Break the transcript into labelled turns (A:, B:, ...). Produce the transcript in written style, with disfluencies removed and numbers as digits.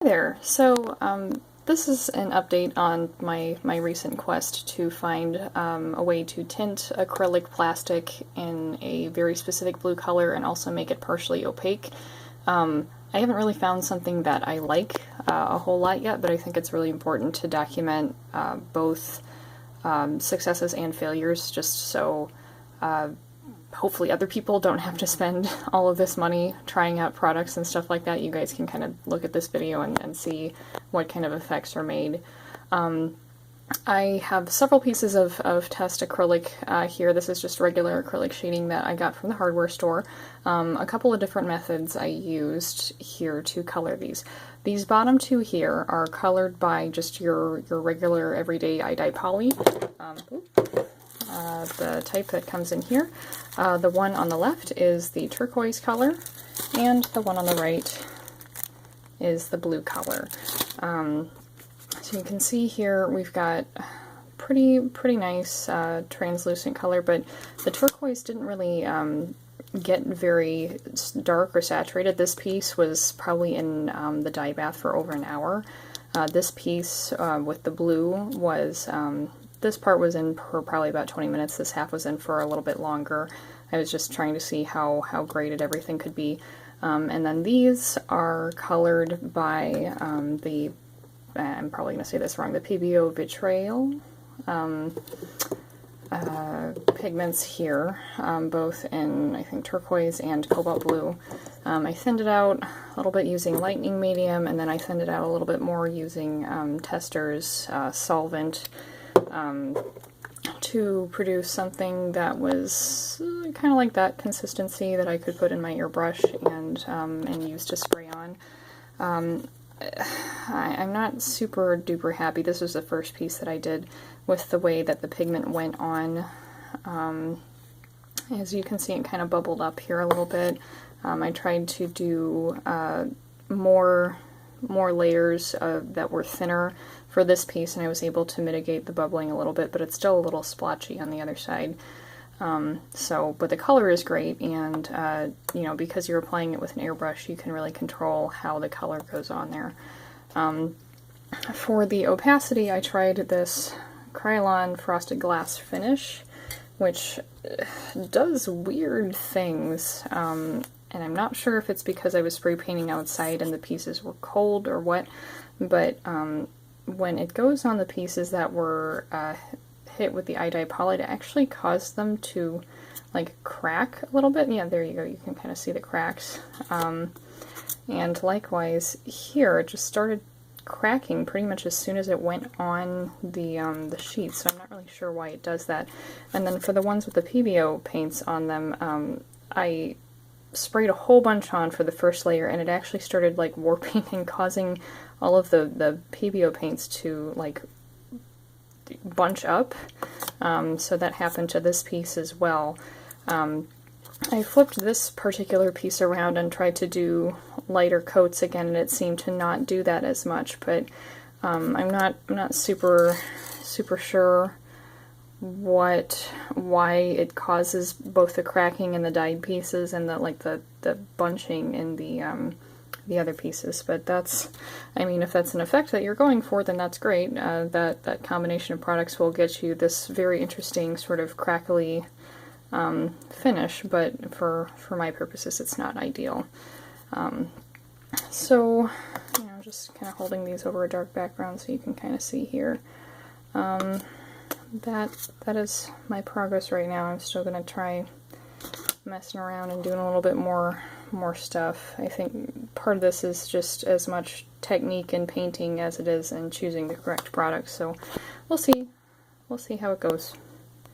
A: Hi there. This is an update on my recent quest to find a way to tint acrylic plastic in a very specific blue color and also make it partially opaque. I haven't really found something that I like a whole lot yet, but I think it's really important to document both successes and failures, just so hopefully other people don't have to spend all of this money trying out products and stuff like that. You guys can kind of look at this video and see what kind of effects are made. I have several pieces of test acrylic here. This is just regular acrylic shading that I got from the hardware store. A couple of different methods I used here to color these. These bottom two here are colored by just your regular everyday iDye poly. The type that comes in here. The one on the left is the turquoise color, and the one on the right is the blue color. So you can see here we've got pretty nice translucent color, but the turquoise didn't really get very dark or saturated. This piece was probably in the dye bath for over an hour. This piece with the blue was this part was in for probably about 20 minutes. This half was in for a little bit longer. I was just trying to see how graded everything could be. And then these are colored by I'm probably going to say this wrong, the Pebeo vitriol pigments here, both in, I think, turquoise and cobalt blue. I thinned it out a little bit using lightning medium, and then I thinned it out a little bit more using Tester's solvent, to produce something that was kind of like that consistency that I could put in my airbrush and use to spray on. I'm not super duper happy. This was the first piece that I did with the way that the pigment went on. As you can see, it kind of bubbled up here a little bit. I tried to do more layers that were thinner for this piece, and I was able to mitigate the bubbling a little bit, but it's still a little splotchy on the other side. But the color is great, and you know, because you're applying it with an airbrush, you can really control how the color goes on there. For the opacity, I tried this Krylon frosted glass finish, which does weird things, and I'm not sure if it's because I was spray painting outside and the pieces were cold or what, but when it goes on the pieces that were hit with the iDye poly, it actually caused them to like crack a little bit. Yeah, there you go, you can kind of see the cracks. And likewise here, it just started cracking pretty much as soon as it went on the sheet, so I'm not really sure why it does that. And then for the ones with the Pebeo paints on them, I sprayed a whole bunch on for the first layer, and it actually started like warping and causing all of the Pebeo paints to like bunch up. So that happened to this piece as well. I flipped this particular piece around and tried to do lighter coats again, and it seemed to not do that as much, but I'm not super sure why it causes both the cracking in the dyed pieces and the bunching in the other pieces. But that's, I mean, if that's an effect that you're going for, then that's great. That combination of products will get you this very interesting sort of crackly finish, but for my purposes it's not ideal. So, you know, just kind of holding these over a dark background so you can kind of see here. That is my progress right now. I'm still going to try messing around and doing a little bit more stuff. I think part of this is just as much technique in painting as it is in choosing the correct product, so we'll see how it goes.